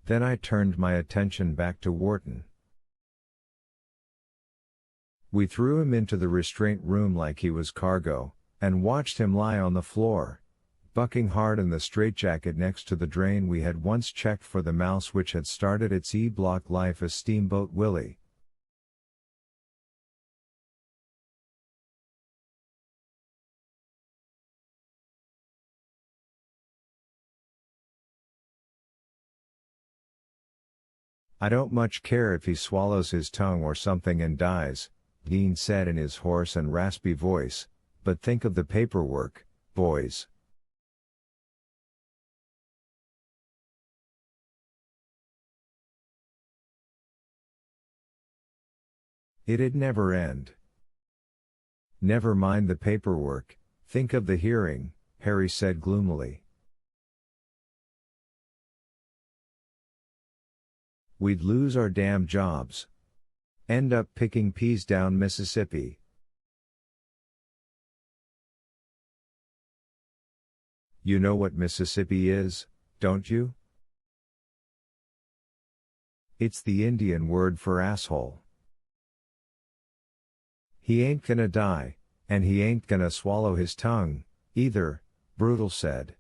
Then I turned my attention back to Wharton. We threw him into the restraint room like he was cargo, and watched him lie on the floor, bucking hard in the straitjacket next to the drain we had once checked for the mouse which had started its E-block life as Steamboat Willie. I don't much care if he swallows his tongue or something and dies, Dean said in his hoarse and raspy voice, but think of the paperwork, boys. It'd never end. Never mind the paperwork, think of the hearing, Harry said gloomily. We'd lose our damn jobs. End up picking peas down Mississippi. You know what Mississippi is, don't you? It's the Indian word for asshole. He ain't gonna die, and he ain't gonna swallow his tongue, either, Brutal said.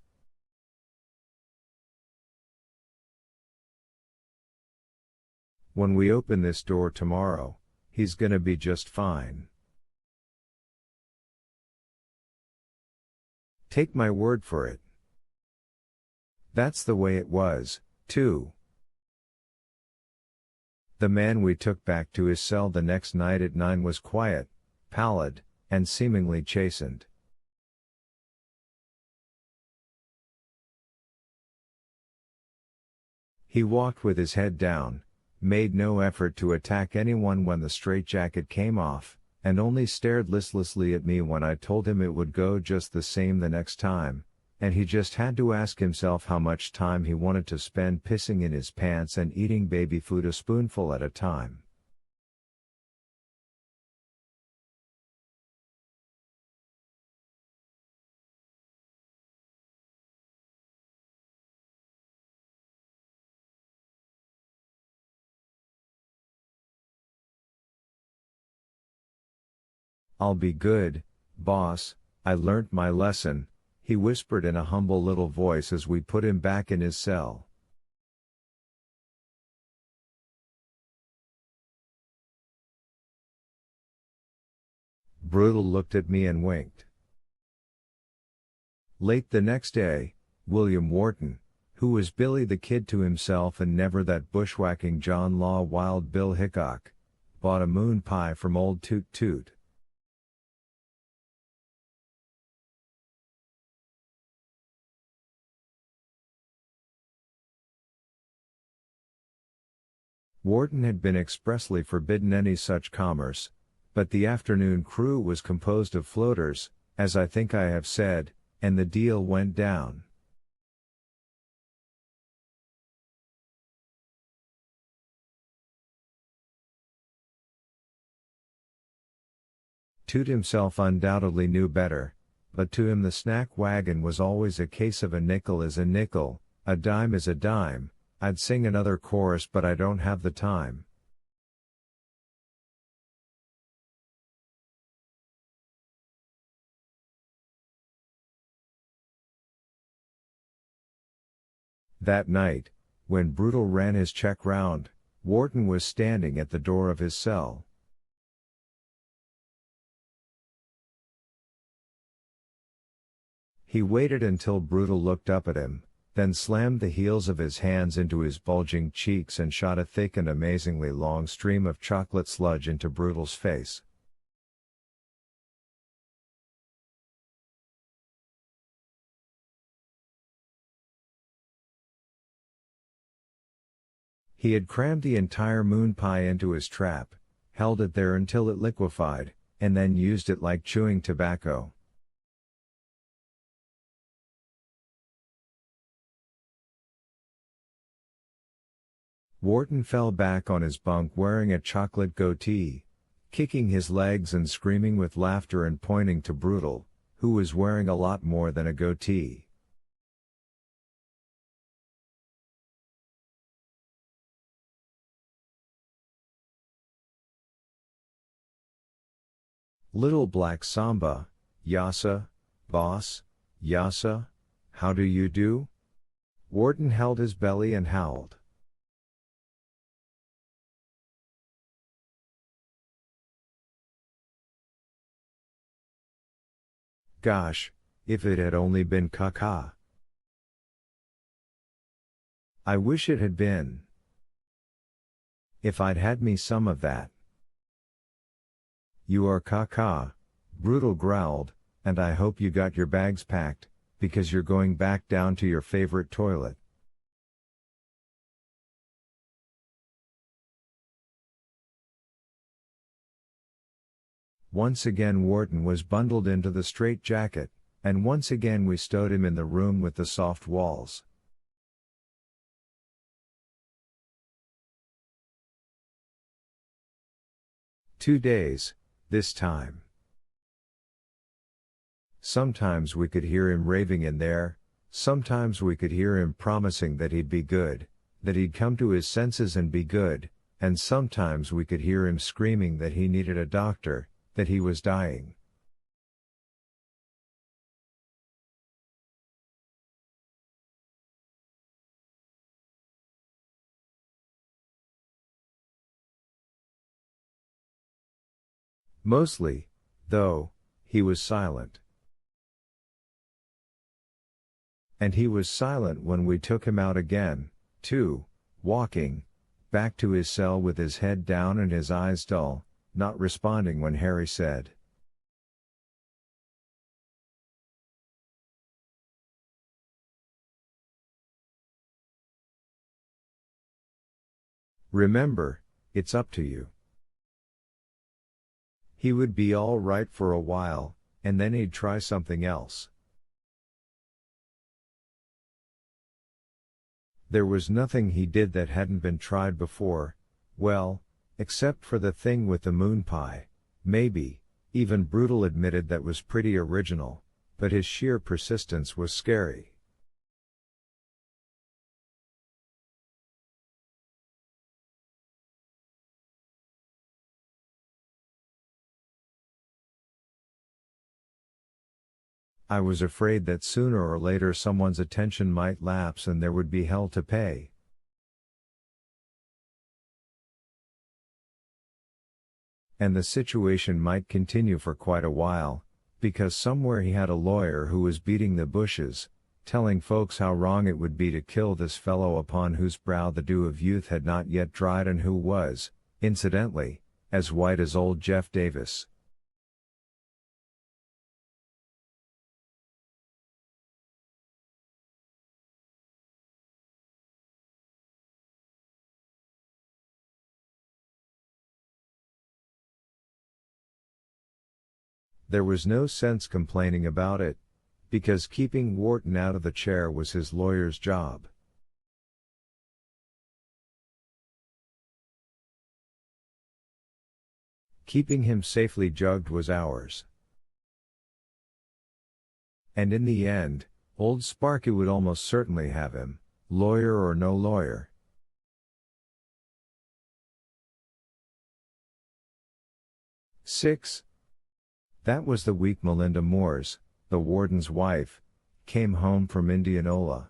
When we open this door tomorrow, he's gonna be just fine. Take my word for it. That's the way it was, too. The man we took back to his cell the next night at 9 was quiet, pallid, and seemingly chastened. He walked with his head down, made no effort to attack anyone when the straitjacket came off, and only stared listlessly at me when I told him it would go just the same the next time, and he just had to ask himself how much time he wanted to spend pissing in his pants and eating baby food a spoonful at a time. I'll be good, boss, I learnt my lesson, he whispered in a humble little voice as we put him back in his cell. Brutal looked at me and winked. Late the next day, William Wharton, who was Billy the Kid to himself and never that bushwhacking John Law Wild Bill Hickok, bought a moon pie from old Toot Toot. Wharton had been expressly forbidden any such commerce, but the afternoon crew was composed of floaters, as I think I have said, and the deal went down. Toot himself undoubtedly knew better, but to him the snack wagon was always a case of a nickel is a nickel, a dime is a dime. I'd sing another chorus but I don't have the time. That night, when Brutal ran his check round, Wharton was standing at the door of his cell. He waited until Brutal looked up at him, then slammed the heels of his hands into his bulging cheeks and shot a thick and amazingly long stream of chocolate sludge into Brutal's face. He had crammed the entire moon pie into his trap, held it there until it liquefied, and then used it like chewing tobacco. Wharton fell back on his bunk wearing a chocolate goatee, kicking his legs and screaming with laughter and pointing to Brutal, who was wearing a lot more than a goatee. Little Black Samba, Yasa, boss, Yasa, how do you do? Wharton held his belly and howled. Gosh, if it had only been caca. I wish it had been. If I'd had me some of that. You are caca, Brutal growled, and I hope you got your bags packed, because you're going back down to your favorite toilet. Once again Wharton was bundled into the straitjacket, and once again we stowed him in the room with the soft walls. "2 days, this time. Sometimes we could hear him raving in there, sometimes we could hear him promising that he'd be good, that he'd come to his senses and be good, and sometimes we could hear him screaming that he needed a doctor, that he was dying. Mostly, though, he was silent. And he was silent when we took him out again, too, walking, back to his cell with his head down and his eyes dull, not responding when Harry said, "Remember, it's up to you." He would be all right for a while, and then he'd try something else. There was nothing he did that hadn't been tried before, well, except for the thing with the moon pie, maybe. Even Brutal admitted that was pretty original, but his sheer persistence was scary. I was afraid that sooner or later someone's attention might lapse and there would be hell to pay. And the situation might continue for quite a while, because somewhere he had a lawyer who was beating the bushes, telling folks how wrong it would be to kill this fellow upon whose brow the dew of youth had not yet dried and who was, incidentally, as white as old Jeff Davis. There was no sense complaining about it, because keeping Wharton out of the chair was his lawyer's job. Keeping him safely jugged was ours. And in the end, old Sparky would almost certainly have him, lawyer or no lawyer. Six. That was the week Melinda Moores, the warden's wife, came home from Indianola.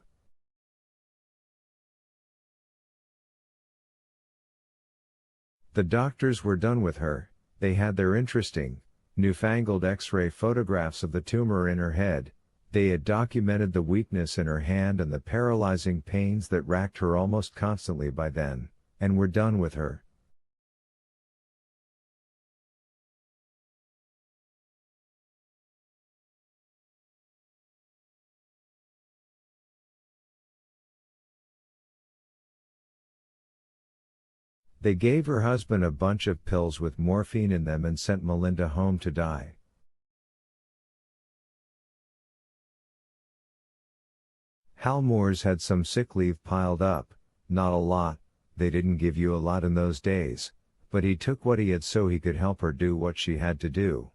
The doctors were done with her. They had their interesting, newfangled X-ray photographs of the tumor in her head. They had documented the weakness in her hand and the paralyzing pains that racked her almost constantly by then, and were done with her. They gave her husband a bunch of pills with morphine in them and sent Melinda home to die. Hal Moores had some sick leave piled up, not a lot, they didn't give you a lot in those days, but he took what he had so he could help her do what she had to do.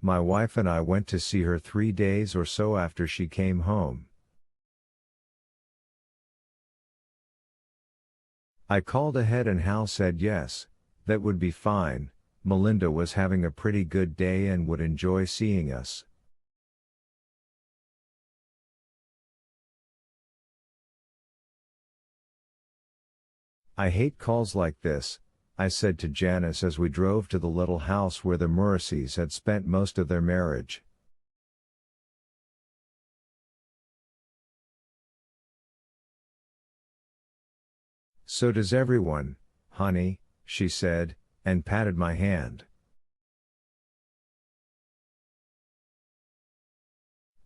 My wife and I went to see her 3 days or so after she came home. I called ahead and Hal said yes, that would be fine. Melinda was having a pretty good day and would enjoy seeing us. I hate calls like this, I said to Janice as we drove to the little house where the Morrisseys had spent most of their marriage. So does everyone, honey, she said, and patted my hand.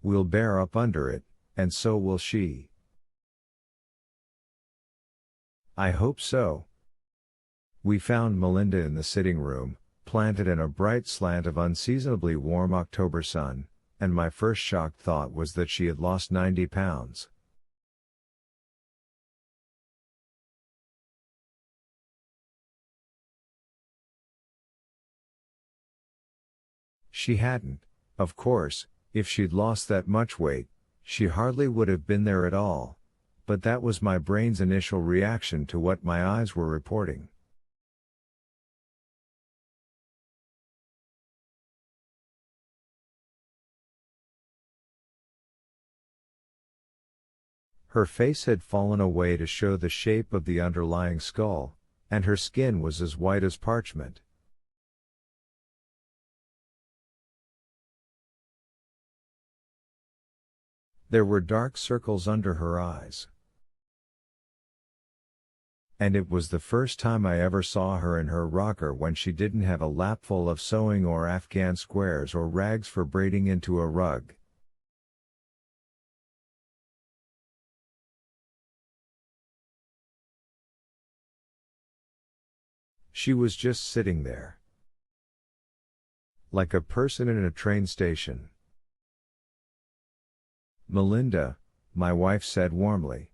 We'll bear up under it, and so will she. I hope so. We found Melinda in the sitting room, planted in a bright slant of unseasonably warm October sun, and my first shocked thought was that she had lost 90 pounds. She hadn't, of course. If she'd lost that much weight, she hardly would have been there at all, but that was my brain's initial reaction to what my eyes were reporting. Her face had fallen away to show the shape of the underlying skull, and her skin was as white as parchment. There were dark circles under her eyes. And it was the first time I ever saw her in her rocker when she didn't have a lapful of sewing or Afghan squares or rags for braiding into a rug. She was just sitting there. Like a person in a train station. Melinda, my wife said warmly.